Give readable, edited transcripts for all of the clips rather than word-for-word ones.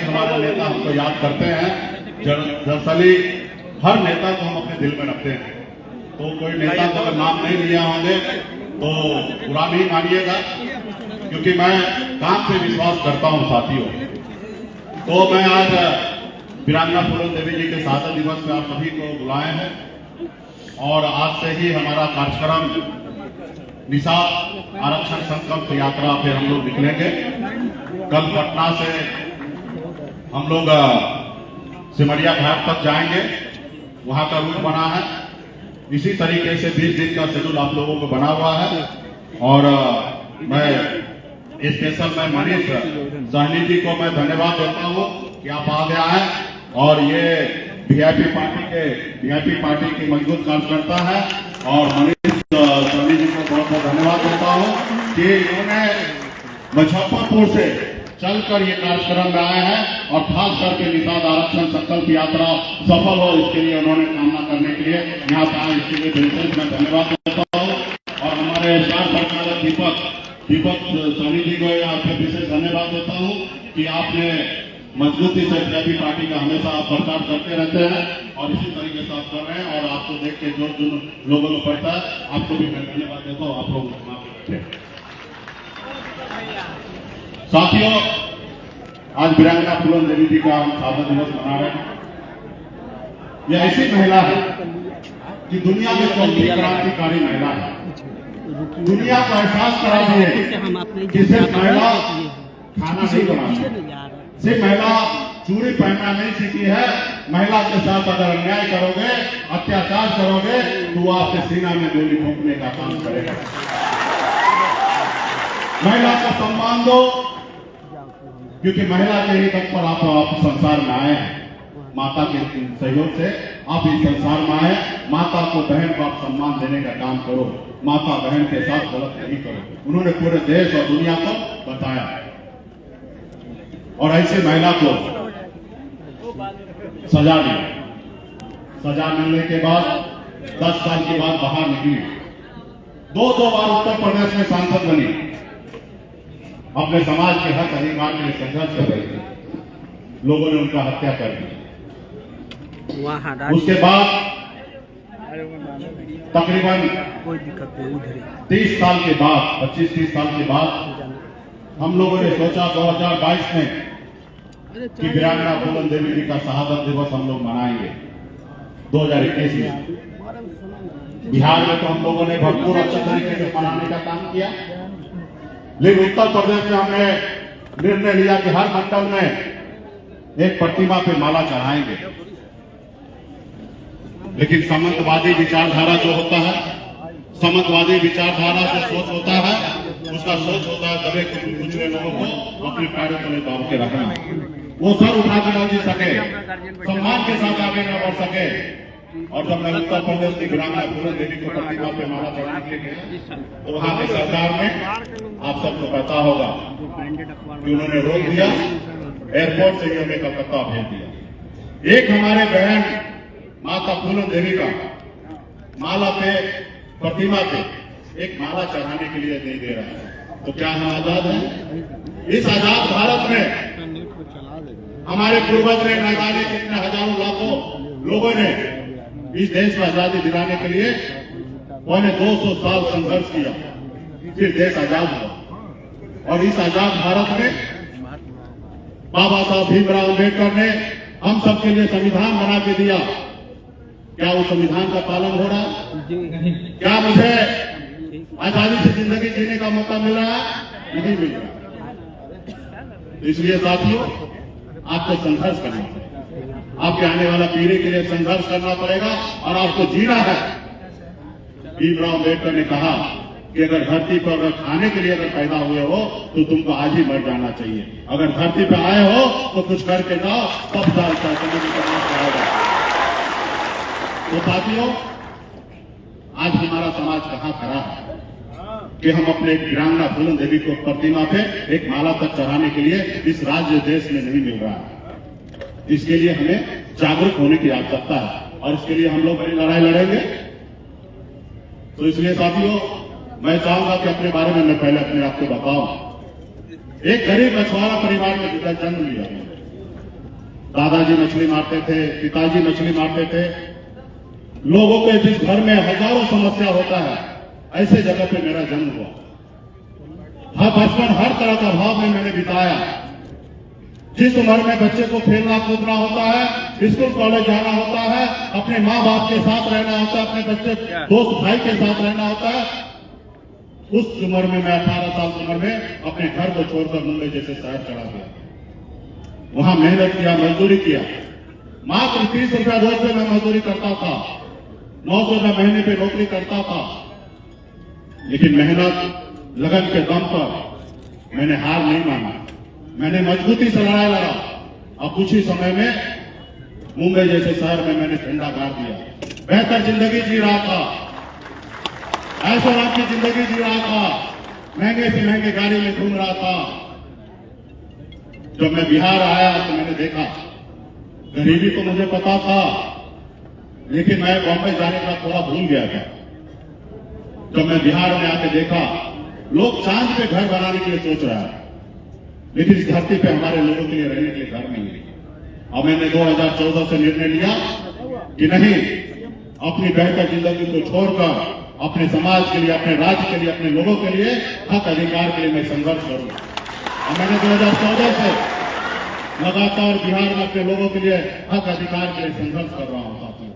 हमारे नेता हमको याद करते हैं। दरअसल हर नेता को हम अपने दिल में रखते हैं, तो कोई नेता का अगर नाम नहीं लिया होंगे तो बुरा नहीं मानिएगा, क्योंकि मैं काम से विश्वास करता हूं साथियों। तो मैं आज वीरांगना फूलन देवी जी के शहादत दिवस पे आप सभी को बुलाए हैं और आज से ही हमारा कार्यक्रम निषाद आरक्षण संकल्प यात्रा पे हम लोग निकलेंगे। कल पटना से हम लोग सिमरिया घाट तक जाएंगे, वहां का रूट बना है। इसी तरीके से 20 दिन का शेड्यूल आप लोगों को बना हुआ है और मैं स्पेशल में मनीष सहनी जी को मैं धन्यवाद देता हूं कि आप आ गया है और ये वीआईपी पार्टी की मजबूत कार्यकर्ता है और मनीष सहनी जी को बहुत बहुत धन्यवाद देता हूं कि इन्होंने मुजफ्फरपुर से चलकर ये कार्यक्रम में आए हैं और खास करके निषाद आरक्षण संकल्प यात्रा सफल हो इसके लिए उन्होंने कामना करने के लिए यहाँ पे आए, इसके लिए बिल्कुल मैं धन्यवाद देता हूँ। और हमारे स्टार संचालक दीपक सहनी जी को यहाँ पे विशेष धन्यवाद देता हूँ कि आपने मजबूती से वीआईपी पार्टी का हमेशा प्रचार करते रहते हैं और इसी तरीके से आप कर रहे हैं और आपको देख के जो लोगों को पड़ता है आपको भी मैं धन्यवाद देता हूँ। आप लोग साथियों, आज वीरांगना फूलन देवी जी का हम शहादत दिवस मना रहे हैं। यह ऐसी महिला है कि दुनिया में चौथी क्रांतिकारी महिला है। दुनिया को एहसास करा दिए कि सिर्फ महिला खाना नहीं बनाती, सिर्फ महिला चूड़ी पहनना नहीं सीखी है। महिला के साथ अगर अन्याय करोगे, अत्याचार करोगे तो वो आपके सीना में गोली फूंकने का काम करेगा। महिला का सम्मान दो, क्योंकि महिला के ही दम पर आप संसार में आए हैं। माता के सहयोग से आप इस संसार में आए। माता को, बहन को आप सम्मान देने का काम करो। माता बहन के साथ गलत नहीं करो। उन्होंने पूरे देश और दुनिया को बताया और ऐसे महिला को सजा दी। सजा मिलने के बाद 10 साल के बाद बाहर निकली। 2 बार उत्तर प्रदेश में सांसद बनी। अपने समाज के हक अधिकार के लिए संघर्ष कर रही थी। लोगों ने उनका हत्या कर दी। उसके बाद तकरीबन 30 साल के बाद, 25-30 साल के बाद हम लोगों ने सोचा 2022 में कि वीरांगना फूलन देवी जी का शहादत दिवस हम लोग मनाएंगे। 2021 में बिहार में तो हम लोगों ने भरपूर अच्छे तरीके से मनाने का काम किया, लेकिन उत्तर प्रदेश में हमने निर्णय लिया कि हर मंडल में एक प्रतिमा पे माला चढ़ाएंगे। लेकिन सामंतवादी विचारधारा जो होता है, सामंतवादी विचारधारा जो सोच होता है, उसका सोच होता है दबे कुचले लोगों को अपने पैरों तले दाब के रखना। वो सर उठा के न जी सके, सम्मान के साथ आगे न बढ़ सके। और जब मैं उत्तर प्रदेश की वीरांगना फूलन देवी को प्रतिमा पे माला चढ़ाने के लिए तो वहां की सरकार ने, आप सबको पता होगा कि उन्होंने रोक दिया, एयरपोर्ट से हमें कलकत्ता भेज दिया। एक हमारे बहन माता फूलन देवी का माला पे, प्रतिमा पे एक माला चढ़ाने के लिए नहीं दे रहा है, तो क्या हम आजाद हैं? इस आजाद भारत में हमारे पूर्वज ने, न जाने कितने हजारों लाखों लोगों ने इस देश को आजादी दिलाने के लिए 200 साल संघर्ष किया, फिर देश आजाद हुआ। और इस आजाद भारत में बाबा साहब भीमराव अम्बेडकर ने हम सबके लिए संविधान बना के दिया। क्या उस संविधान का पालन हो रहा है? क्या मुझे आजादी से जिंदगी जीने का मौका मिल रहा है? नहीं मिल रहा। इसलिए साथियों, आपको संघर्ष करना पड़ेगा। आपके आने वाला पीढ़ी के लिए संघर्ष करना पड़ेगा और आपको जीना है। भीमराव अम्बेडकर ने कहा कि अगर धरती पर अगर खाने के लिए अगर पैदा हुए हो तो तुमको आज ही मर जाना चाहिए। अगर धरती पर आए हो तो कुछ करके जाओ, तब जाएगा। तो साथियों, आज हमारा समाज कहाँ खड़ा है कि हम अपने वीरांगना फूलन देवी को प्रतिमा पे एक माला तक चढ़ाने के लिए इस राज्य देश में नहीं मिल रहा है। इसके लिए हमें जागरूक होने की आवश्यकता है और इसके लिए हम लोग बड़ी लड़ाई लड़ेंगे। तो इसलिए साथियों, मैं चाहूंगा कि अपने बारे में मैं पहले अपने आप को बताऊं। एक गरीब मछुआरा परिवार में जन्म लिया। दादाजी मछली मारते थे, पिताजी मछली मारते थे। लोगों के जिस घर में हजारों समस्या होता है, ऐसे जगह पे मेरा जन्म हुआ। हर बचपन हर तरह का भाव में मैंने बिताया। जिस उम्र में बच्चे को खेलना कूदना होता है, स्कूल कॉलेज जाना होता है, अपने माँ बाप के साथ रहना होता है, अपने बच्चे दोस्त भाई के साथ रहना होता है, उस उम्र में मैं 18 साल की उम्र में अपने घर को छोड़कर मुंबई जैसे शहर चला गया। वहां मेहनत किया, मजदूरी किया। मात्र 30 रुपया रोज पे मैं मजदूरी करता था, 900 रुपया महीने पे नौकरी करता था। लेकिन मेहनत लगन के दम पर मैंने हार नहीं माना। मैंने मजबूती से लड़ाई लड़ा। अब कुछ ही समय में मुंबई जैसे शहर में मैंने झंडा गाड़ दिया। बेहतर जिंदगी जी रहा था, ऐशोआराम की जिंदगी जी रहा था, महंगे से महंगे गाड़ी में घूम रहा था। जब मैं बिहार आया तो मैंने देखा, गरीबी तो मुझे पता था, लेकिन मैं बॉम्बे जाने का थोड़ा भूल गया था। जब मैं बिहार में आके देखा, लोग चांद पे घर बनाने के लिए सोच रहा है, लेकिन इस धरती पे हमारे लोगों के लिए रहने के लिए घर नहीं है। अब मैंने 2014 से निर्णय लिया कि नहीं, अपनी बेहतर जिंदगी को छोड़कर अपने समाज के लिए, अपने राज्य के लिए, अपने लोगों के लिए, हक अधिकार के लिए मैं संघर्ष करूंगा। और मैंने 2014 से लगातार बिहार में अपने लोगों के लिए हक अधिकार के लिए संघर्ष कर रहा हूं साथियों।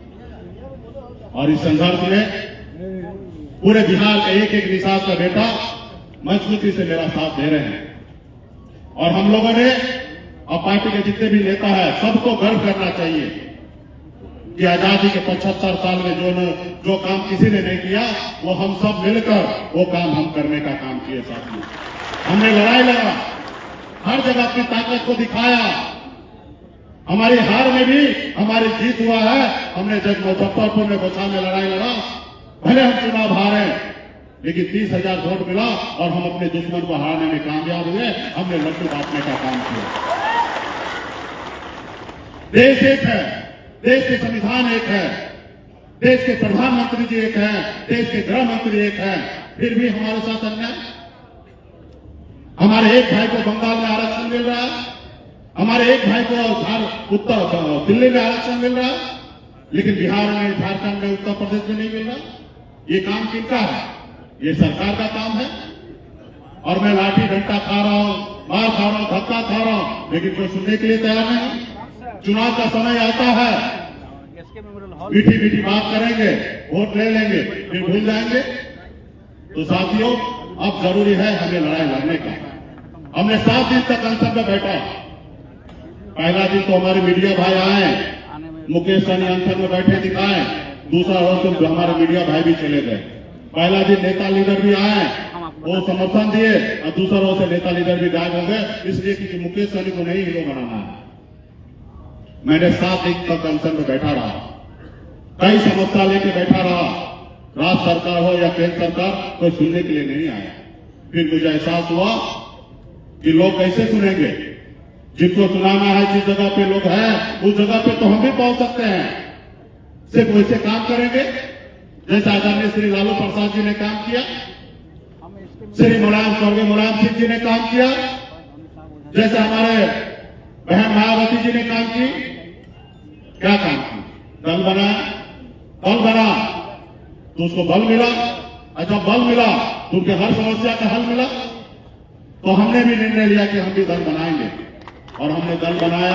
और इस संघर्ष में पूरे बिहार का एक एक निषाद का बेटा मजबूती से मेरा साथ दे रहे हैं। और हम लोगों ने, और पार्टी के जितने भी नेता है, सबको गर्व करना चाहिए कि आजादी के 75 साल में जो काम किसी ने नहीं किया, वो हम सब मिलकर वो काम हम करने का काम किए साथियों। हमने लड़ाई लड़ा, हर जगह अपनी ताकत को दिखाया। हमारी हार में भी हमारी जीत हुआ है। हमने जब मुजफ्फरपुर में बचा में लड़ाई लड़ा, भले हम चुनाव हारे, लेकिन 30,000 वोट मिला और हम अपने दुश्मन को हराने में कामयाब हुए। हमने लड्डू बांटने का काम किया। देश एक है, देश के संविधान एक है, देश के प्रधानमंत्री जी एक है, देश के गृह मंत्री एक है, फिर भी हमारे साथ अन्याय। हमारे एक भाई को बंगाल में आरक्षण मिल रहा है, हमारे एक भाई को उत्तर दिल्ली में आरक्षण मिल रहा है, लेकिन बिहार में, झारखंड में, उत्तर प्रदेश में नहीं मिल रहा। ये काम किनका है? ये सरकार का काम है। और मैं लाठी डंडा खा रहा हूं, मार खा रहा हूं, धक्का खा रहा हूं, लेकिन कोई सुनने के लिए तैयार नहीं। चुनाव का समय आता है, मीठी मीठी बात करेंगे, वोट ले लेंगे, फिर भूल जाएंगे। तो साथियों, अब जरूरी है हमें लड़ाई लड़ने का। हमने 7 दिन तक अनशन में बैठा। पहला दिन तो हमारे मीडिया भाई आए, मुकेश सहनी अनशन में बैठे दिखाए। दूसरा रोज तो हमारे मीडिया भाई भी चले गए। पहला दिन नेता लीडर भी आए, वो समर्थन दिए, और दूसरा रोज से नेता लीडर भी गायब हो गए, इसलिए कि मुकेश सहनी को नहीं हीरो बनाना है। मैंने 7 दिन तक अनशन में बैठा रहा, कई समस्या लेके बैठा रहा। राज्य सरकार हो या केंद्र सरकार, कोई सुनने के लिए नहीं आया। फिर मुझे एहसास हुआ कि लोग कैसे सुनेंगे। जिनको सुनाना है, जिस जगह पे लोग हैं, उस जगह पे तो हम भी पहुंच सकते हैं। सिर्फ वैसे काम करेंगे जैसे आदरणीय श्री लालू प्रसाद जी ने काम किया, श्री स्वर्गीय मुलायम सिंह जी ने काम किया, जैसे हमारे बहन मायावती जी ने काम की। क्या काम की? दल बना, बल बना तो उसको बल मिला, और जब बल मिला तो उनके हर समस्या का हल मिला। तो हमने भी निर्णय लिया कि हम भी दल बनाएंगे, और हमने दल बनाया।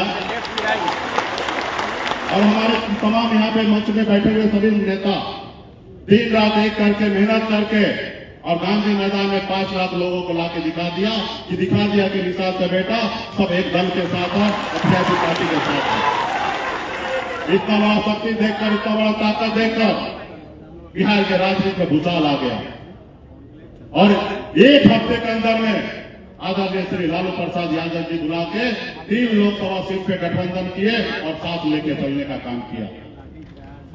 और हमारे तमाम यहाँ पे मंच में बैठे हुए सभी नेता दिन रात एक करके मेहनत करके, और गांधी मैदान में 5 लाख लोगों को लाके दिखा दिया कि निषाद का बेटा सब एक दल के साथ है, अपनी पार्टी के साथ है। इतना बड़ा शक्ति देखकर, इतना बड़ा ताकत देखकर बिहार के राजनीति में भूचाल आ गया। और एक हफ्ते के अंदर में आदरणीय श्री लालू प्रसाद यादव जी बुला के 3 लोकसभा सीट पे गठबंधन किए और साथ लेके चलने का काम किया।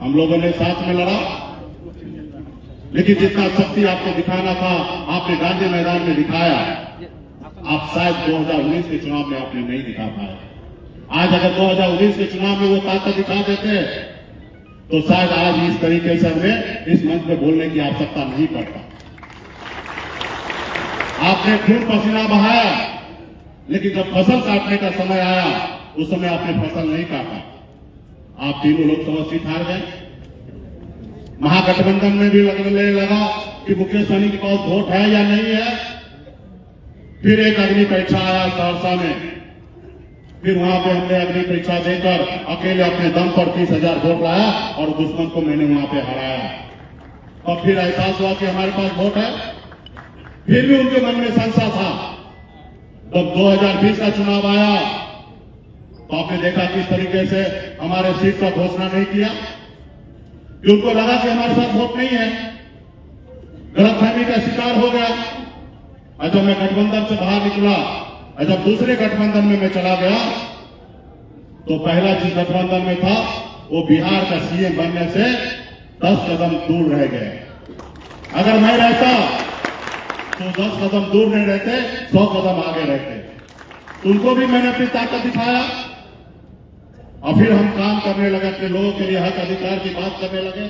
हम लोगों ने साथ में लड़ा, लेकिन जितना शक्ति आपको दिखाना था, आपने गांधी मैदान में दिखाया। आप शायद 2019 के चुनाव में आपने नहीं दिखा पाया। आज अगर 2019 के चुनाव में वो ताकत दिखा देते, तो शायद आज इस तरीके से हमें इस मंच में बोलने की आवश्यकता नहीं पड़ता। आपने खून पसीना बहाया, लेकिन जब फसल काटने का समय आया उस समय आपने फसल नहीं काटा। आप तीनों लोकसभा सीट हार गए। महागठबंधन में भी लगने लगा कि मुकेश सहनी के पास वोट है या नहीं है। फिर एक अग्नि परीक्षा आया सहरसा में, फिर वहां पे हमने अग्नि परीक्षा देकर अकेले अपने दम पर 30,000 वोट लाया और दुश्मन को मैंने वहां पे हराया। और फिर एहसास हुआ कि हमारे पास वोट है। फिर भी उनके मन में संशय था। जब 2020 का चुनाव आया तो आपने देखा किस तरीके से हमारे सीट का घोषणा नहीं किया। उनको लगा कि हमारे साथ वोट नहीं है, गलतफहमी का शिकार हो गया। और जब मैं गठबंधन से बाहर निकला और जब दूसरे गठबंधन में मैं चला गया तो पहला जिस गठबंधन में था वो बिहार का सीएम बनने से 10 कदम दूर रह गए। अगर मैं रहता तो 10 कदम दूर नहीं रहते, 100 कदम आगे रहते। उनको भी मैंने अपनी ताकत दिखाया और फिर हम काम करने लगे, अपने लोगों के लिए हक अधिकार की बात करने लगे।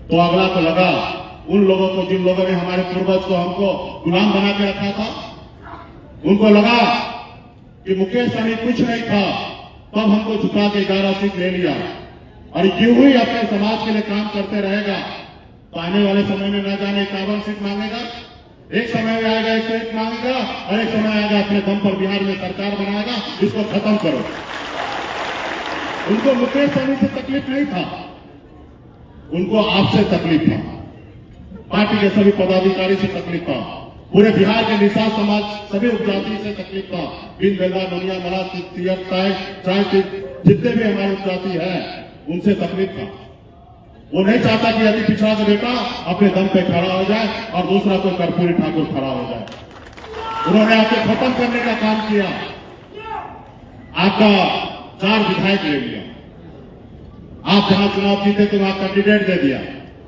तो अगला तो लगा उन लोगों को जिन लोगों ने हमारे पूर्वज को हमको गुलाम बना के रखा था, उनको लगा कि मुकेश सहनी कुछ नहीं था, तब हमको झुका के 11 सीट ले लिया और यूं ही अपने समाज के लिए काम करते रहेगा तो आने वाले समय में न जाने 51 सीट मांगेगा। एक समय में आएगा 1 सीट मांगेगा और एक समय आएगा अपने दम पर बिहार में सरकार बनाएगा। इसको खत्म करो। उनको मुकेश सहनी से तकलीफ नहीं था, उनको आपसे तकलीफ था, पार्टी के सभी पदाधिकारी से तकलीफ था, पूरे बिहार के निषाद समाज सभी उपजाति से तकलीफ था। बिन बेलदा नोनिया मला चाहे जितने भी हमारे उपजाति है उनसे तकलीफ था। वो नहीं चाहता कि अति पिछड़ा का बेटा अपने दम पे खड़ा हो जाए और दूसरा कोई कर्पूरी ठाकुर खड़ा हो जाए। उन्होंने आपको खत्म करने का काम किया। आपका 4 विधायक ले लिया। आप जहां चुनाव जीते तो वहां कैंडिडेट दे दिया,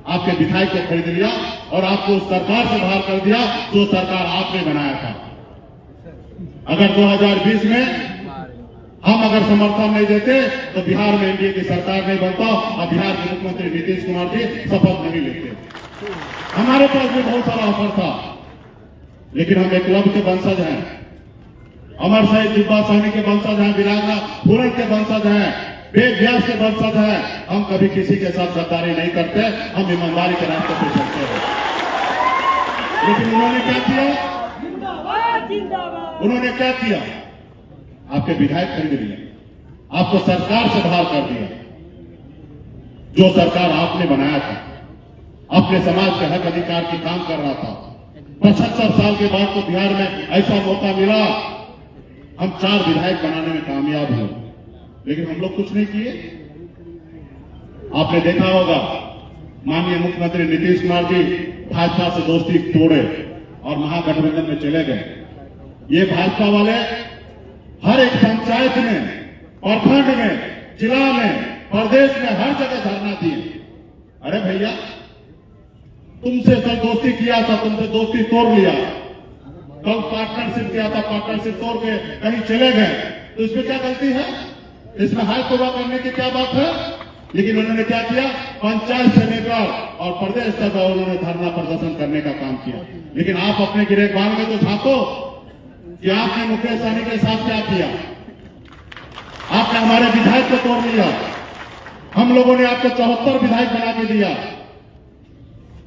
आपके विधायक को खरीद लिया और आपको उस सरकार से बाहर कर दिया जो सरकार आपने बनाया था। अगर 2020 में हम अगर समर्थन नहीं देते तो बिहार में एनडीए की सरकार नहीं बनता और बिहार के मुख्यमंत्री नीतीश कुमार जी शपथ नहीं लेते। हमारे पास भी बहुत सारा ऑफर था, लेकिन हम एकलव्य के वंशज हैं, अमर शहीद दिब्बा सहनी के वंशज हैं, वीरांगना फूलन के वंशज हैं, वेद व्यास के वंशज हैं। हम कभी किसी के साथ गद्दारी नहीं करते, हम ईमानदारी के रास्ते पे चलते हैं। लेकिन उन्होंने क्या किया? उन्होंने क्या किया? आपके विधायक खरीद लिए, आपको सरकार से बाहर कर दिया। जो सरकार आपने बनाया था, अपने समाज के हक अधिकार की काम कर रहा था। 75 साल के बाद तो बिहार में ऐसा मौका मिला, हम 4 विधायक बनाने में कामयाब हुए, लेकिन हम लोग कुछ नहीं किए। आपने देखा होगा माननीय मुख्यमंत्री नीतीश कुमार जी भाजपा से दोस्ती तोड़े और महागठबंधन में चले गए। ये भाजपा वाले हर एक पंचायत में, प्रखंड में, जिला में, प्रदेश में हर जगह धरना दिए। अरे भैया, तुमसे कल दोस्ती किया था, तुमसे दोस्ती तोड़ लिया, कल पार्टनरशिप किया था, पार्टनरशिप तोड़ के कहीं चले गए, तो इसमें क्या गलती है? इसमें हाथ तोड़ा करने की क्या बात है? लेकिन उन्होंने क्या किया? पंचायत से लेकर और प्रदेश तक उन्होंने धरना प्रदर्शन करने का काम किया। लेकिन आप अपने गिरेबान में तो झांको कि आपने मुकेश सहनी के साथ क्या किया। आपने हमारे विधायक को तोड़ दिया, हम लोगों ने आपको 74 विधायक बना के दिया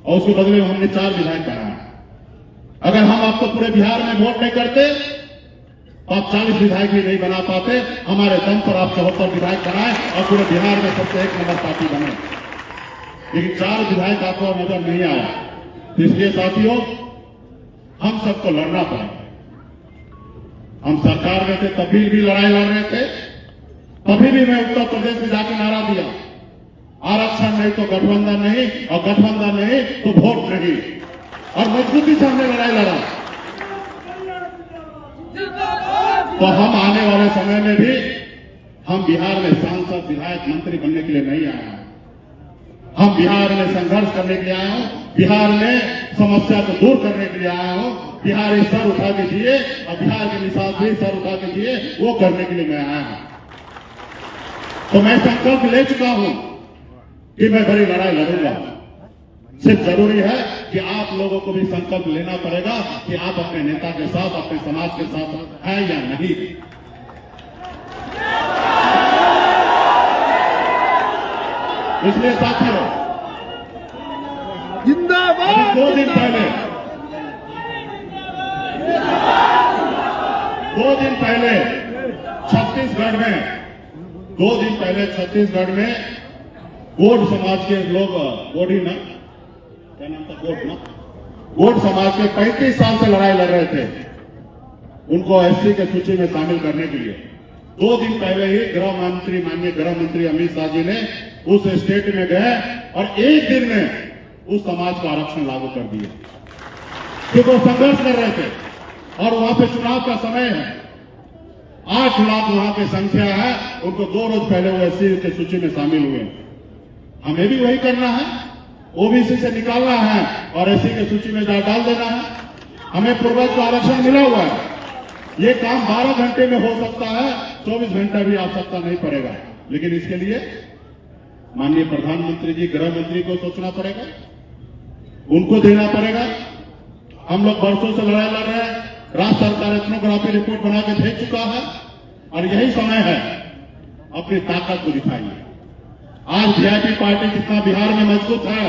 और उसके बदले में हमने 4 विधायक बनाया। अगर हम आपको पूरे बिहार में वोट नहीं करते तो आप 40 विधायक भी नहीं बना पाते। हमारे दम पर आप 74 विधायक बनाए और पूरे बिहार में सबसे 1 नंबर पार्टी बने। लेकिन 4 विधायक आपको नजर नहीं आया। इसलिए साथियों, हम सबको लड़ना पड़ा। हम सरकार में थे तभी भी लड़ाई लड़ रहे थे, तभी भी मैं उत्तर प्रदेश में जाकर नारा दिया, आरक्षण नहीं तो गठबंधन नहीं, और गठबंधन नहीं तो वोट नहीं। और मजबूती से हमने लड़ाई लड़ा। तो हम आने वाले समय में भी हम बिहार में सांसद, विधायक, मंत्री बनने के लिए नहीं आए हैं। हम बिहार में संघर्ष करने के लिए आए हूं, बिहार में समस्या को दूर करने के लिए आया हूं। बिहार इस सर उठा के दिए और बिहार के निषाद भी सर उठा के दिए, वो करने के लिए मैं आया हूं। तो मैं संकल्प ले चुका हूं कि मैं बड़ी लड़ाई लड़ूंगा। सिर्फ जरूरी है कि आप लोगों को भी संकल्प लेना पड़ेगा कि आप अपने नेता के साथ, अपने समाज के साथ हैं या नहीं। इसलिए साथियों, जिंदाबाद। 2 दिन पहले छत्तीसगढ़ में गोड समाज के लोग, गोडी ना क्या नाम था, गोड समाज के 35 साल से लड़ाई लड़ रहे थे उनको एससी के सूची में शामिल करने के लिए। 2 दिन पहले ही माननीय गृह मंत्री अमित शाह जी ने उस स्टेट में गए और एक दिन में उस समाज को आरक्षण लागू कर दिया, क्योंकि वो संघर्ष कर रहे थे और वहां पे चुनाव का समय है। 8 लाख वहां की संख्या है, उनको 2 रोज पहले वो एससी की सूची में शामिल हुए। हमें भी वही करना है, ओबीसी से निकालना है और एससी की सूची में डाल देना है। हमें पूर्वज को आरक्षण मिला हुआ है, ये काम 12 घंटे में हो सकता है, 24 घंटा भी आवश्यकता नहीं पड़ेगा। लेकिन इसके लिए माननीय प्रधानमंत्री जी, गृह मंत्री को सोचना पड़ेगा, उनको देना पड़ेगा। हम लोग वर्षों से लड़ाई लड़ रहे हैं, राज्य सरकार एथनोग्राफी रिपोर्ट बना के भेज चुका है और यही समय है अपनी ताकत को दिखाइए। आज वीआईपी पार्टी जितना बिहार में मजबूत है,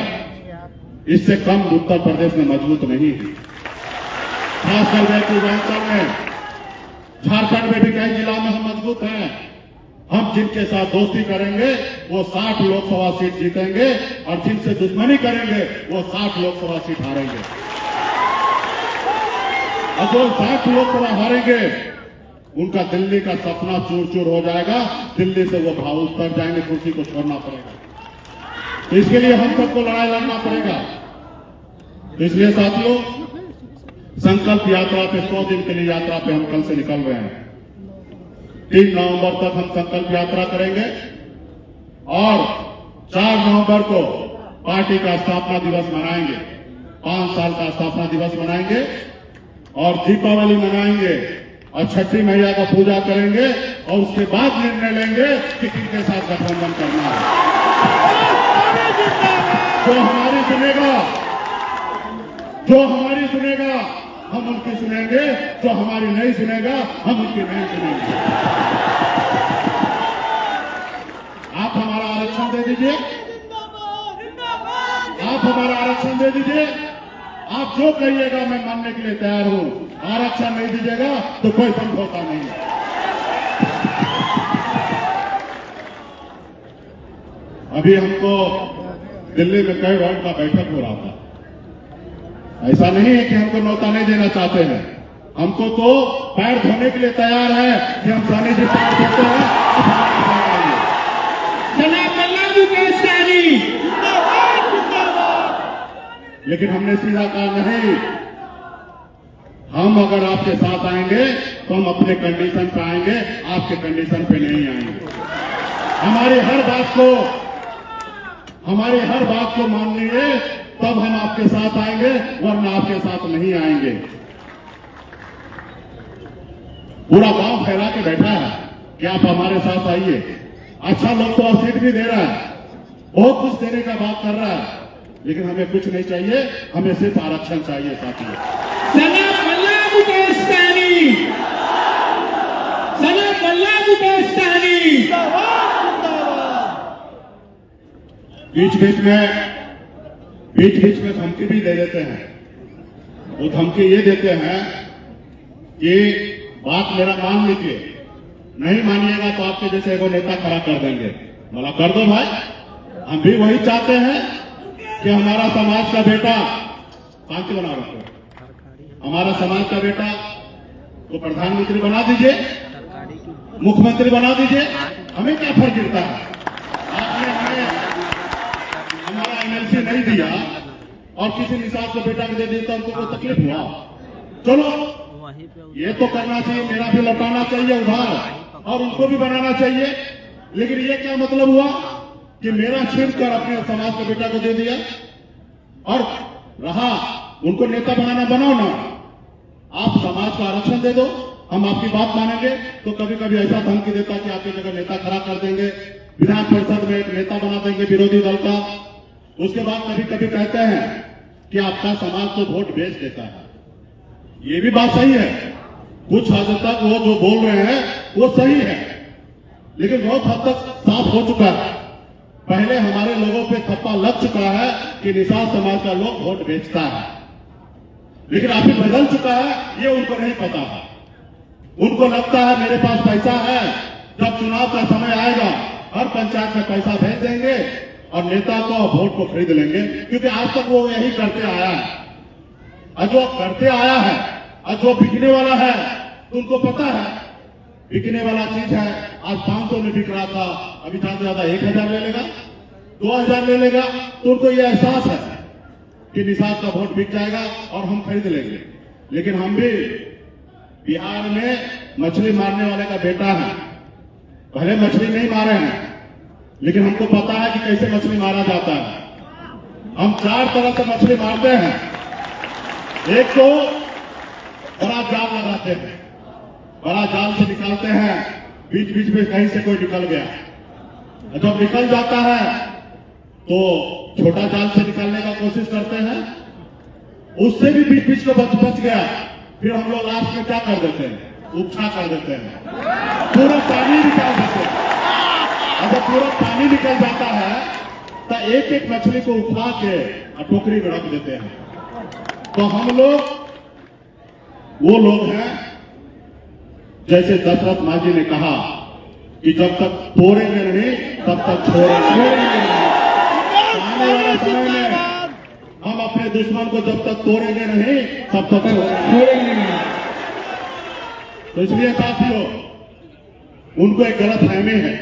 इससे कम उत्तर प्रदेश में मजबूत नहीं है। खासकर पूर्वांचल में, झारखंड में भी कई जिला में हम मजबूत हैं। हम जिनके साथ दोस्ती करेंगे वो 60 लोकसभा सीट जीतेंगे और जिनसे दुश्मनी करेंगे वो 60 लोकसभा सीट हारेंगे। और जो 60 लोकसभा हारेंगे उनका दिल्ली का सपना चूर चूर हो जाएगा, दिल्ली से वो भाव उतर जाएंगे, कुर्सी को छोड़ना पड़ेगा। तो इसके लिए हम सबको लड़ाई लड़ना पड़ेगा। तो इसलिए साथियों, संकल्प यात्रा पे 100 दिन के लिए यात्रा पे हम कल से निकल रहे हैं। 3 नवंबर तक हम संकल्प यात्रा करेंगे और 4 नवंबर को पार्टी का स्थापना दिवस मनाएंगे, 5 साल का स्थापना दिवस मनाएंगे और दीपावली मनाएंगे और छठी मैया का पूजा करेंगे और उसके बाद निर्णय लेंगे कि किनके साथ गठबंधन करना है। जो हमारी सुनेगा हम उनकी सुनेंगे, जो हमारी नहीं सुनेगा हम उनकी नहीं सुनेंगे। आप हमारा आरक्षण दे दीजिए, आप हमारा आरक्षण दे दीजिए। आप जो कहिएगा मैं मानने के लिए तैयार हूं। आरक्षण नहीं दीजिएगा तो कोई समझौता नहीं है। अभी हमको दिल्ली में कई राउंड का बैठक हो रहा था। ऐसा नहीं है कि हमको न्योता नहीं देना चाहते हैं, हमको तो पैर धोने के लिए तैयार है कि हम सानी जी पैर धोते हैं। लेकिन हमने सीधा कहा नहीं, हम अगर आपके साथ आएंगे तो हम अपने कंडीशन पे आएंगे, आपके कंडीशन पे नहीं आएंगे। हमारी हर बात को मान लीजिए, तब हम आपके साथ आएंगे, वरना आपके साथ नहीं आएंगे। पूरा गांव फैला के बैठा है कि आप हमारे साथ आइए। अच्छा लोकसभा सीट भी दे रहा है, बहुत कुछ देने का बात कर रहा है, लेकिन हमें कुछ नहीं चाहिए, हमें सिर्फ आरक्षण चाहिए साथियों। बीच बीच में धमकी भी दे देते हैं। वो धमकी ये देते हैं कि बात मेरा मान लीजिए, नहीं मानिएगा तो आपके जैसे एगो नेता खड़ा कर देंगे। बोला कर दो भाई, हम भी वही चाहते हैं कि हमारा समाज का बेटा, शांति बना रखो, हमारा समाज का बेटा को प्रधानमंत्री बना दीजिए, मुख्यमंत्री बना दीजिए, हमें क्या फर्क गिरता है। आपने हमें हमारा एमएलसी नहीं दिया और किसी निषाद को बेटा को दे देता, उनको कोई तकलीफ हुआ? चलो ये तो करना चाहिए, मेरा भी लौटाना चाहिए उधार और उनको भी बनाना चाहिए। लेकिन ये क्या मतलब हुआ कि मेरा छीन कर अपने समाज के बेटा को दे दिया और रहा उनको नेता बनाओ ना। आप समाज का आरक्षण दे दो, हम आपकी बात मानेंगे। तो कभी कभी ऐसा धमकी देता कि आपकी जगह नेता खड़ा कर देंगे, विधान परिषद में एक नेता बना देंगे विरोधी दल का, उसके बाद कभी कभी कहते हैं कि आपका समाज तो वोट बेच देता है। ये भी बात सही है, कुछ हद तक वो जो बोल रहे हैं वो सही है, लेकिन बहुत हद तक साफ हो चुका है। पहले हमारे लोगों पे थप्पा लग चुका है कि निषाद समाज का लोग वोट बेचता है, लेकिन अभी बदल चुका है, ये उनको नहीं पता है। उनको लगता है मेरे पास पैसा है, जब चुनाव का समय आएगा हर पंचायत में पैसा भेज देंगे और नेता को वोट को खरीद लेंगे, क्योंकि आज तक वो यही करते आया है। और जो करते आया है और जो बिकने वाला है तो उनको पता है बिकने वाला चीज है। आज 500 में बिक रहा था, अभी ज्यादा से ज्यादा 1000 ले लेगा, 2000 ले लेगा, तो उनको ये एहसास है कि निषाद का वोट बिक जाएगा और हम खरीद लेंगे। लेकिन हम भी बिहार में मछली मारने वाले का बेटा है, पहले मछली नहीं मारे हैं, लेकिन हमको पता है कि कैसे मछली मारा जाता है। हम 4 तरह से मछली मारते हैं। एक तो बड़ा जाल लगाते हैं, बड़ा जाल से निकालते हैं, बीच बीच में कहीं से कोई निकल गया, जब निकल जाता है तो छोटा जाल से निकालने का कोशिश करते हैं, उससे भी बीच बीच को बच गया, फिर हम लोग लास्ट में क्या कर देते हैं, उपछा कर देते हैं, पूरा पानी निकाल देते हैं। अगर पूरा पानी निकल जाता है तो एक एक मछली को उठा के टोकरी में रख देते हैं। तो हम लोग वो लोग हैं, जैसे दशरथ मांझी ने कहा कि जब तक तोड़ेंगे नहीं तब तक छोड़ेंगे नहीं। आने वाले समय में हम अपने दुश्मन को जब तक तोड़ेंगे नहीं तब तक छोड़ेंगे नहीं। तो इसलिए साथियों, उनको एक गलत फहमी है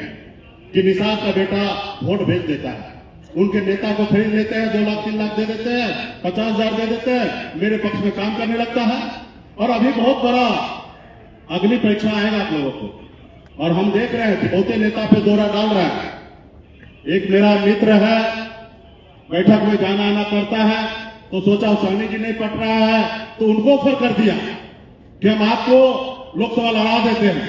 कि निषाद का बेटा वोट भेज देता है, उनके नेता को खरीद लेते हैं, 2 लाख 3 लाख दे देते हैं, 50,000 दे देते हैं, मेरे पक्ष में काम करने लगता है। और अभी बहुत बड़ा अगली परीक्षा आएगा आप लोगों को, और हम देख रहे हैं कि बहुते नेता पे दौरा डाल रहा है। एक मेरा मित्र है, बैठक में जाना आना करता है, तो सोचा सहनी जी नहीं पट रहा है तो उनको ऑफर कर दिया कि हम आपको लोकसभा लड़ा देते हैं,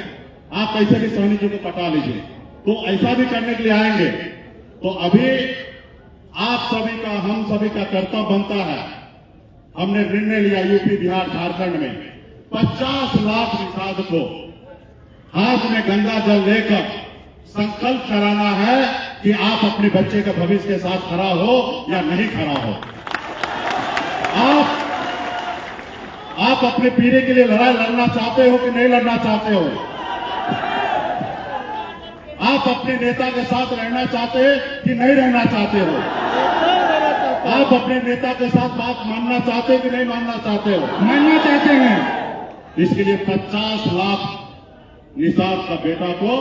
आप कैसे भी सहनी जी को पटा लीजिए। तो ऐसा भी करने के लिए आएंगे। तो अभी आप सभी का, हम सभी का कर्तव्य बनता है, हमने निर्णय लिया यूपी बिहार झारखंड में 50 लाख निषाद को हाथ में गंगा जल लेकर संकल्प कराना है कि आप अपने बच्चे के भविष्य के साथ खड़ा हो या नहीं खड़ा हो। आप अपने पीढ़ी के लिए लड़ाई लड़ना चाहते हो कि नहीं लड़ना चाहते हो? आप अपने नेता के साथ रहना चाहते हैं कि नहीं रहना चाहते हो? आप अपने नेता के साथ बात मानना चाहते हो कि नहीं मानना चाहते हो? मानना चाहते हैं। इसके लिए 50 लाख निषाद का बेटा को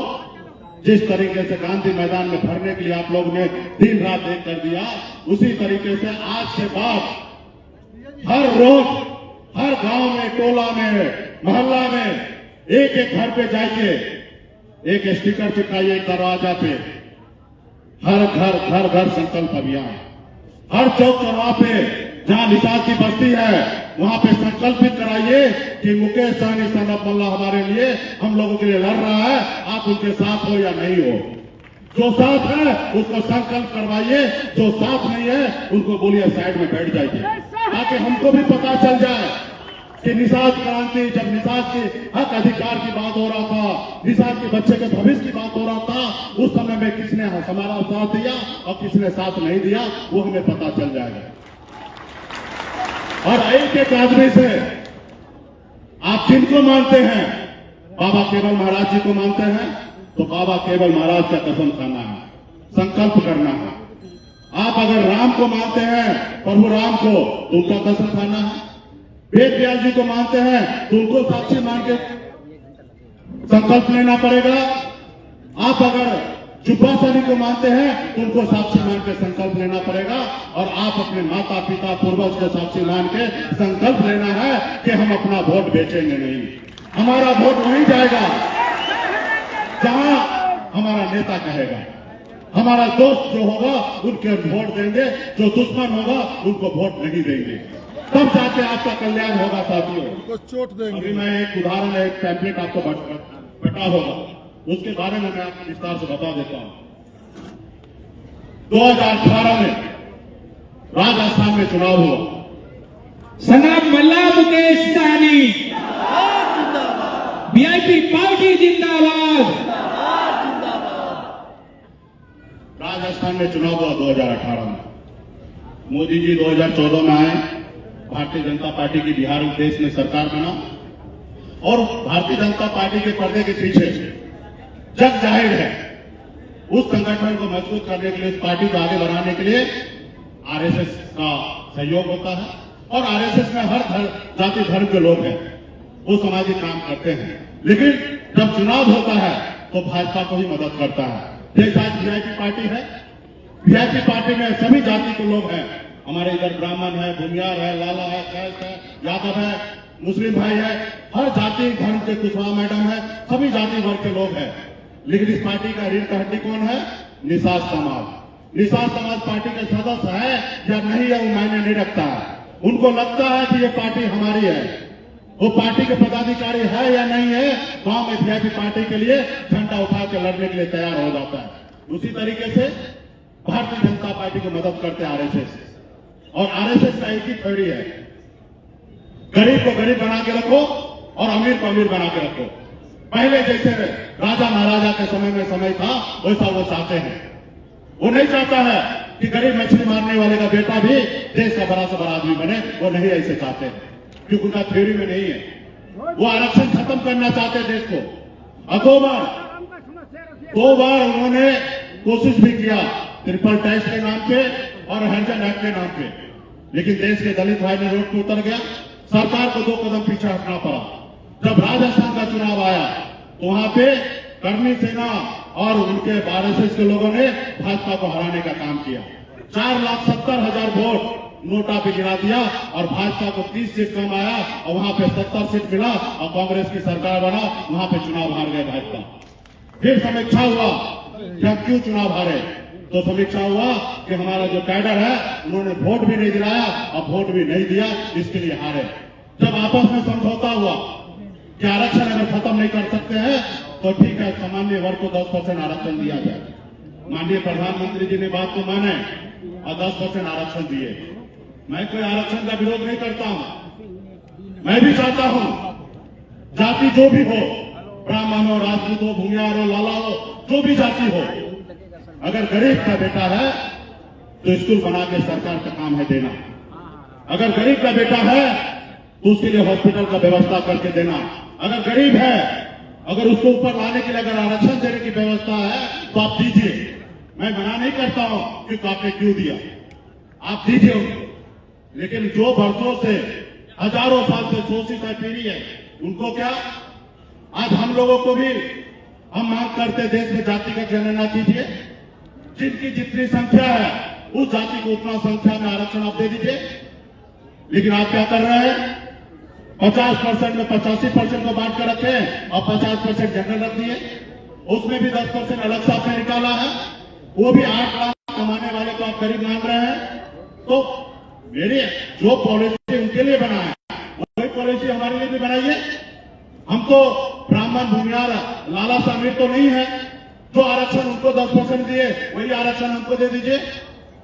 जिस तरीके से गांधी मैदान में भरने के लिए आप लोग ने दिन रात एक कर दिया, उसी तरीके से आज के बाद हर रोज हर गांव में, टोला में, मोहल्ला में एक एक घर पे जाके एक स्टिकर चिपकाइए दरवाजा पे, हर घर संकल्प अभियान। हर चौक चौराहे पे जहां निषाद की बस्ती है वहां पे संकल्पित कराइए कि मुकेश सहनी सन ऑफ मल्ला हमारे लिए, हम लोगों के लिए लड़ रहा है, आप उनके साथ हो या नहीं हो। जो साथ है उसको संकल्प करवाइए, जो साथ नहीं है उनको बोलिए साइड में बैठ जाइए, ताकि हमको भी पता चल जाए कि निषाद क्रांति, जब निषाद के हक अधिकार की बात हो रहा था, निषाद के बच्चे के भविष्य की बात हो रहा था, उस समय में किसने हमारा साथ दिया और किसने साथ नहीं दिया, वो हमें पता चल जाएगा। और एक एक आदमी से आप जिनको मानते हैं, बाबा केवल महाराज जी को मानते हैं, तो बाबा केवल महाराज का कसम खाना है, संकल्प करना है। आप अगर राम को मानते हैं, प्रभु राम को, तो उनका कसम खाना है। वेद व्यास जी को मानते हैं तो उनको साक्षी मान के संकल्प लेना पड़ेगा। आप अगर जुब्बा सहनी को मानते हैं तो उनको साक्षी मान के संकल्प लेना पड़ेगा। और आप अपने माता पिता पूर्वज के साक्षी मान के संकल्प लेना है कि हम अपना वोट बेचेंगे नहीं, हमारा वोट वहीं जाएगा जहां हमारा नेता कहेगा। हमारा दोस्त जो होगा उनके वोट देंगे, जो दुश्मन होगा उनको वोट नहीं देंगे, तब जाके आपका कल्याण होगा। साथियों, चोट देंगे। अभी मैं एक उदाहरण, एक पैम्पलेट आपको बता होगा, उसके बारे में मैं आपको विस्तार से बता देता हूं। 2018 में राजस्थान में चुनाव हुआ, सनम मल्ला मुकेश सहनी, वीआईपी पार्टी जिंदाबाद। राजस्थान में चुनाव हुआ 2018 में। मोदी जी 2014 में आए, भारतीय जनता पार्टी की बिहार देश में सरकार बना और भारतीय जनता पार्टी के पर्दे के पीछे जग जाहिर है उस संगठन को मजबूत करने के लिए, इस पार्टी को आगे बढ़ाने के लिए आरएसएस का सहयोग होता है और आरएसएस में हर जाति धर्म के लोग हैं, वो सामाजिक काम करते हैं। लेकिन जब चुनाव होता है तो भाजपा को ही मदद करता है। जैसे आज वीआईपी पार्टी है, वीआईपी पार्टी में सभी जाति के लोग हैं। हमारे इधर ब्राह्मण है, भूमियार है, लाला है, कैस है, यादव है, मुस्लिम भाई है, हर जाति धर्म के कुशवाहा मैडम है, सभी जाति वर्ग के लोग हैं। लेकिन इस पार्टी का रीढ़ का हड्डी कौन है? निषाद समाज। निषाद समाज पार्टी के सदस्य है या नहीं है वो मायने नहीं रखता है। उनको लगता है कि ये पार्टी हमारी है, वो पार्टी के पदाधिकारी है या नहीं है, गांव में वीआईपी पार्टी के लिए झंडा उठा के लड़ने के लिए तैयार हो जाता है। उसी तरीके से भारतीय जनता पार्टी को मदद करते हैं आरएसएस, और आरएसएस का एक ही थ्योरी है, गरीब को गरीब बना के रखो और अमीर को अमीर बना के रखो। पहले जैसे राजा महाराजा के समय में समय था वैसा वो चाहते हैं। वो नहीं चाहता है कि गरीब मछली मारने वाले का बेटा भी देश का बड़ा से बड़ा आदमी बने, वो नहीं ऐसे चाहते हैं, क्योंकि उनका थ्योरी में नहीं है। वो आरक्षण खत्म करना चाहते हैं देश को। और दो बार उन्होंने कोशिश भी किया, ट्रिपल टैक्स के नाम पे और हरिजन एक्ट के नाम पे, लेकिन देश के दलित भाई ने रोड पे उतर गया, सरकार को 2 कदम पीछे हटना पड़ा। जब राजस्थान का चुनाव आया तो वहां पे कर्मी सेना और उनके आरएसएस के लोगों ने भाजपा को हराने का काम किया। 4,70,000 वोट नोटा पे गिरा दिया और भाजपा को 30 सीट कम आया और वहां पे 70 सीट मिला और कांग्रेस की सरकार बना, वहां पे चुनाव हार गए भाजपा। फिर समीक्षा हुआ कि हम क्यों चुनाव हारे, तो समीक्षा हुआ कि हमारा जो कैडर है उन्होंने वोट भी नहीं दिलाया और वोट भी नहीं दिया, इसके लिए हारे। जब आपस में समझौता हुआ कि आरक्षण अगर खत्म नहीं कर सकते हैं तो ठीक है, सामान्य वर्ग को 10% आरक्षण दिया जाए। माननीय प्रधानमंत्री जी ने बात को माने और 10% आरक्षण दिए। मैं कोई आरक्षण का विरोध नहीं करता हूं, मैं भी चाहता हूं जाति जो भी हो, ब्राह्मण हो, राजपूत हो, भूमियार हो, लाला हो, जो भी जाति हो, अगर गरीब का बेटा है तो स्कूल बना के सरकार का काम है देना। अगर गरीब का बेटा है तो उसके लिए हॉस्पिटल का व्यवस्था करके देना। अगर गरीब है, अगर उसको ऊपर लाने के लिए अगर आरक्षण देने की व्यवस्था है तो आप दीजिए। मैं मना नहीं करता हूं कि तो आपने क्यों दिया, आप दीजिए उनको। लेकिन जो वर्षों से, हजारों साल से शोषित है, पीढ़ी है, उनको क्या? आज हम लोगों को भी हम मांग करते देश में जाति का गणना कीजिए, जिनकी जितनी संख्या है उस जाति को उतना संख्या में आरक्षण आप दे दीजिए। लेकिन आप क्या कर रहे हैं? 50% में 85% को बांट कर रखे हैं और 50% जनरल रख दिए। उसमें भी 10% अलग से आपने निकाला है, वो भी 8 लाख कमाने वाले को आप गरीब मान रहे हैं। तो मेरी जो पॉलिसी उनके लिए बना है वही पॉलिसी हमारे लिए भी बनाइए। हम तो ब्राह्मण, भूमियार, लाला से अमीर तो नहीं है। जो आरक्षण उनको 10% दिए वही आरक्षण हमको दे दीजिए,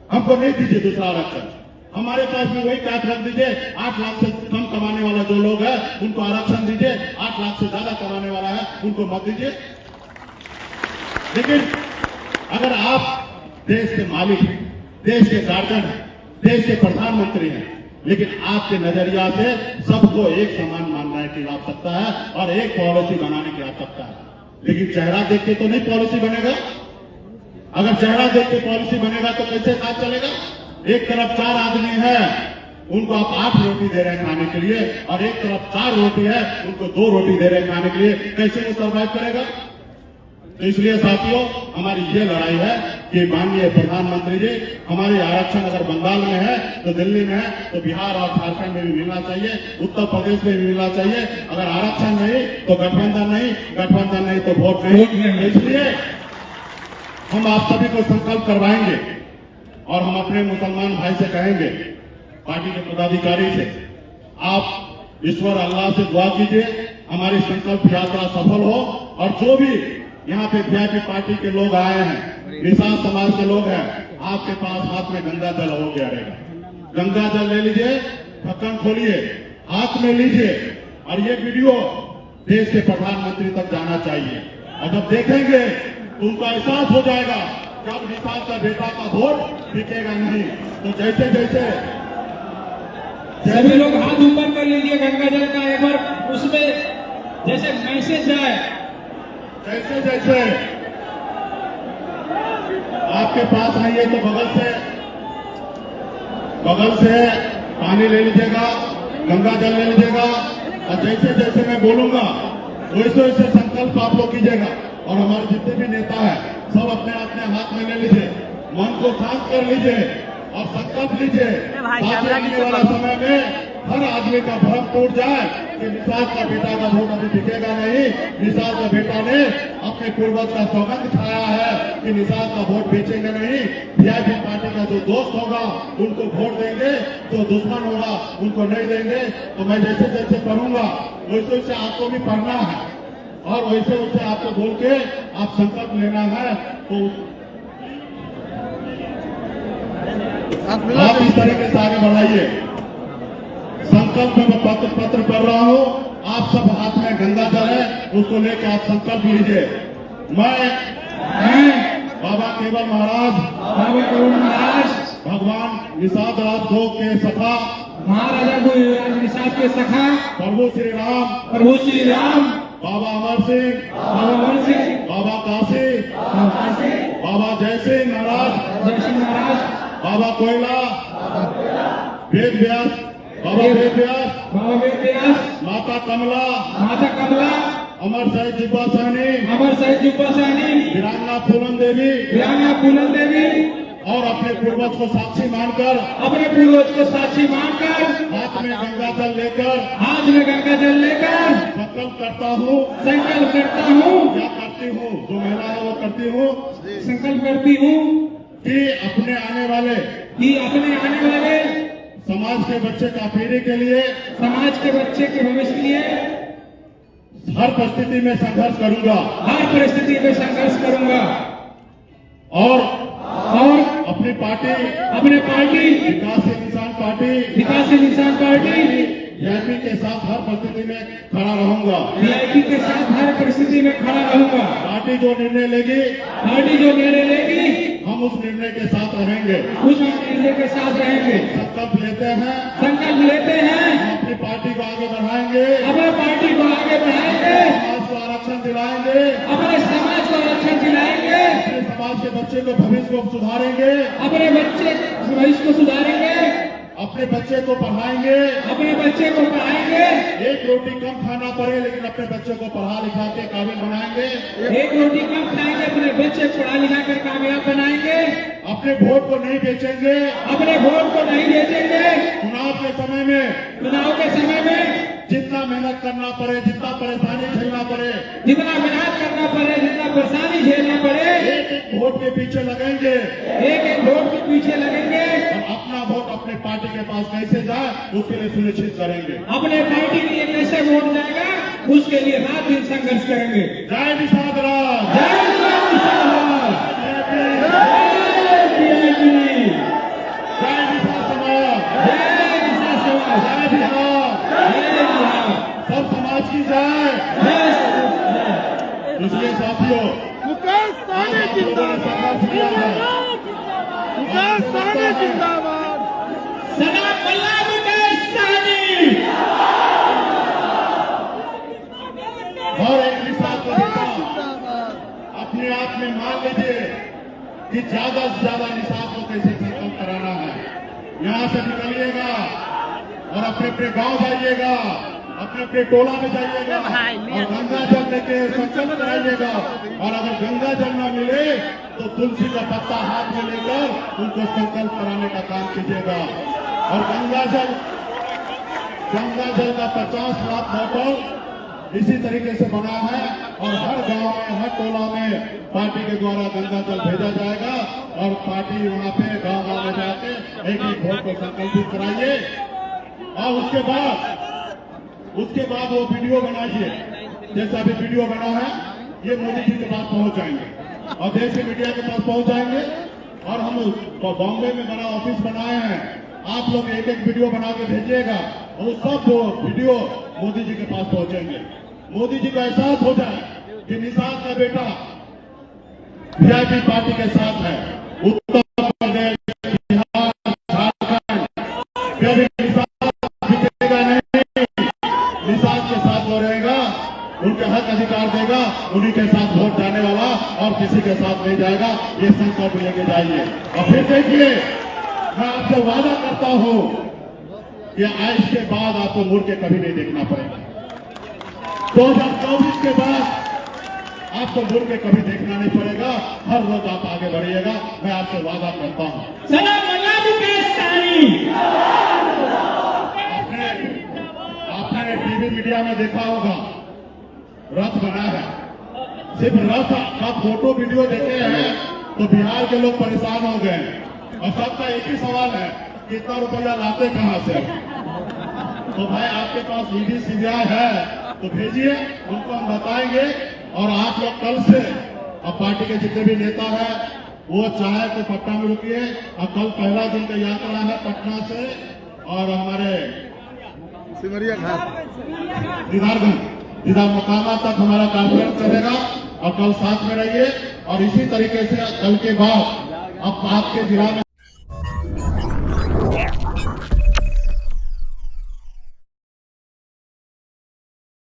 हमको नहीं दीजिए दूसरा आरक्षण। हमारे पास भी वही टैक्स रख दीजिए। 8 लाख से कम कमाने वाला जो लोग है उनको आरक्षण दीजिए, 8 लाख से ज्यादा कमाने वाला है उनको मत दीजिए। लेकिन अगर आप देश के मालिक हैं, देश के गार्जियन हैं, देश के प्रधानमंत्री हैं, लेकिन आपके नजरिया से सबको एक समान मानने की आवश्यकता है और एक पॉलिसी बनाने की आवश्यकता है। लेकिन चेहरा देख के तो नहीं पॉलिसी बनेगा। अगर चेहरा देख के पॉलिसी बनेगा तो कैसे साथ चलेगा? एक तरफ 4 आदमी है, उनको आप 8 रोटी दे रहे हैं खाने के लिए, और एक तरफ 4 रोटी है, उनको 2 रोटी दे रहे हैं खाने के लिए, कैसे वो सर्वाइव करेगा? तो इसलिए साथियों, हमारी ये लड़ाई है कि माननीय प्रधानमंत्री जी, हमारी आरक्षण अगर बंगाल में है तो दिल्ली में है तो बिहार और झारखंड में भी मिलना चाहिए, उत्तर प्रदेश में भी मिलना चाहिए। अगर आरक्षण नहीं तो गठबंधन नहीं, गठबंधन नहीं तो वोट नहीं। इसलिए हम आप सभी को संकल्प करवाएंगे और हम अपने मुसलमान भाई से कहेंगे, पार्टी के पदाधिकारी से, आप ईश्वर अल्लाह से दुआ कीजिए हमारी संकल्प यात्रा सफल हो, और जो भी यहाँ पे वीआईपी पार्टी के लोग आए हैं, निषाद समाज के लोग हैं, आपके पास हाथ में गंगा जल हो गया रहेगा। गंगा जल ले लीजिए, ढक्कन खोलिए, हाथ में लीजिए और ये वीडियो देश के प्रधानमंत्री तक जाना चाहिए। और जब देखेंगे तो उनको एहसास हो जाएगा कि अब निषाद का बेटा का वोट बिकेगा नहीं। तो जैसे जैसे सभी लोग हाथ ऊपर कर लीजिए गंगा जल का एक बार उसमें जैसे मैसेज जाए। जैसे जैसे आपके पास आइए तो बगल से पानी ले लीजिएगा, गंगा जल ले लीजिएगा और जैसे जैसे मैं बोलूंगा वैसे वैसे संकल्प आप लोग कीजिएगा। और हमारे जितने भी नेता है सब अपने अपने हाथ में ले लीजिए, मन को शांत कर लीजिए और संकल्प लीजिए ताकि आने वाला समय में हर आदमी का भ्रम टूट जाए कि निषाद का बेटा का वोट अभी दिखेगा नहीं। निषाद का बेटा ने अपने पूर्वज का सौगंध खाया है कि निषाद का वोट बेचेंगे नहीं। वीआईपी पार्टी का जो दोस्त होगा उनको वोट देंगे, जो दुश्मन होगा उनको नहीं देंगे। तो मैं जैसे जैसे पढ़ूंगा वैसे वैसे आपको भी पढ़ना है और वैसे वैसे आपको बोल के आप संकल्प लेना है। तो आप इस तरीके से आगे बढ़ाइए। संकल्प में पत्र पढ़ रहा हूँ, आप सब हाथ में गंगा जल है उसको लेकर आप संकल्प लीजिए। मैं बाबा केवल महाराज भगवान निषाद राज भोग के सखा महाराजा को निषाद के सखा प्रभु श्री राम बाबा अमर सिंह बाबा काशी बाबा जय सिंह महाराज बाबा कोयला वेद व्यास बाबा वेद व्यास माता कमला अमर शहीद जुब्बा सैनी वीरांगना फूलन देवी और अपने पूर्वज को साक्षी मानकर हाथ में गंगा जल लेकर संकल्प करता हूँ क्या करती हूँ, जो महिला है वो करती हूँ, संकल्प करती हूँ कि अपने आने वाले समाज के बच्चे का पीढ़ी के लिए समाज के बच्चे के भविष्य के लिए हर परिस्थिति में संघर्ष करूंगा और अपनी पार्टी विकासशील इंसान पार्टी वीआईपी के साथ हर परिस्थिति में खड़ा रहूंगा। पार्टी जो निर्णय लेगी हम उस निर्णय के साथ रहेंगे। संकल्प लेते हैं हम अपनी पार्टी को आगे बढ़ाएंगे, समाज को आरक्षण दिलाएंगे, अपने समाज के बच्चे को भविष्य को सुधारेंगे, अपने बच्चे को पढ़ाएंगे। एक रोटी कम खाना पड़े लेकिन अपने बच्चे को पढ़ा लिखा के काबिल बनाएंगे। अपने बच्चे पढ़ा लिखा कर कामयाब बनाएंगे। अपने वोट को नहीं बेचेंगे। चुनाव के समय में जितना मेहनत करना पड़े, जितना परेशानी झेलना पड़े, जितना परेशानी झेलना पड़े, एक वोट के पीछे लगेंगे। और अपना वोट अपने पार्टी के पास कैसे जाए उसके लिए सुनिश्चित करेंगे। अपने पार्टी के लिए कैसे वोट जाएगा उसके लिए रात दिन संघर्ष करेंगे। जय निषाद राज, जय निषाद समाज, सब समाज की जय। इसलिए साथियों सनाम मल्ला मुकेश सहनी। और एक निषाद को अपने आप में मान लीजिए कि ज्यादा से ज्यादा निषाद को कैसे संकल्प कराना है। यहाँ से निकलिएगा और अपने अपने गांव जाइएगा, अपने अपने टोला में जाइएगा और गंगा जल लेके संकल्प कराइएगा। और अगर गंगा जल न मिले तो तुलसी का पत्ता हाथ में लेकर उनको संकल्प कराने का काम कीजिएगा। और गंगा जल का 50 लाख बोतल इसी तरीके से बना है और हर गांव में, हर टोला में पार्टी के द्वारा गंगा जल भेजा जाएगा और पार्टी वहां पे गांव में जाके एक वोट को संकल्पित कराइए। और उसके बाद वो वीडियो बनाइए, जैसा अभी वीडियो बना है ये मोदी जी के पास पहुंच जाएंगे और देश के मीडिया के पास पहुंच जाएंगे। और हम बॉम्बे में बड़ा ऑफिस बनाए हैं, आप लोग एक एक वीडियो बना के भेजिएगा और सब वीडियो मोदी जी के पास पहुंचेंगे। मोदी जी को एहसास हो जाए कि निषाद का बेटा वीआईपी पार्टी के साथ है। उत्तर प्रदेश, बिहार, झारखंड कभी निषाद जीतेगा नहीं, निषाद के साथ वो रहेगा, उनके हक अधिकार देगा, उन्हीं के साथ वोट जाने वाला और किसी के साथ नहीं जाएगा। ये संकल्प लेके जाइए। और फिर देखिए, मैं आपसे वादा करता हूं कि आज के बाद आपको मुड़ के कभी नहीं देखना पड़ेगा। 2024 के बाद आपको मुड़ के कभी देखना नहीं पड़ेगा। हर रोज आप आगे बढ़िएगा, मैं आपसे वादा करता हूं। आपने टीवी मीडिया में देखा होगा, रथ बना है। सिर्फ रथ का फोटो वीडियो देखे हैं तो बिहार के लोग परेशान हो गए। और सबका एक ही सवाल है, कितना रुपया लाते कहां से? तो भाई आपके पास ईडी सीबीआई है तो भेजिए, उनको हम बताएंगे। और आप लोग कल से अब पार्टी के जितने भी नेता हैं वो चाहे तो पटना में रुकिए। और कल पहला दिन का यात्रा है पटना से और हमारे सिमरिया घाट दीदार मुकामा तक हमारा कॉन्फ्रेंस चलेगा। और कल साथ में रहिए। और इसी तरीके से कल के बाद अब आपके जिला में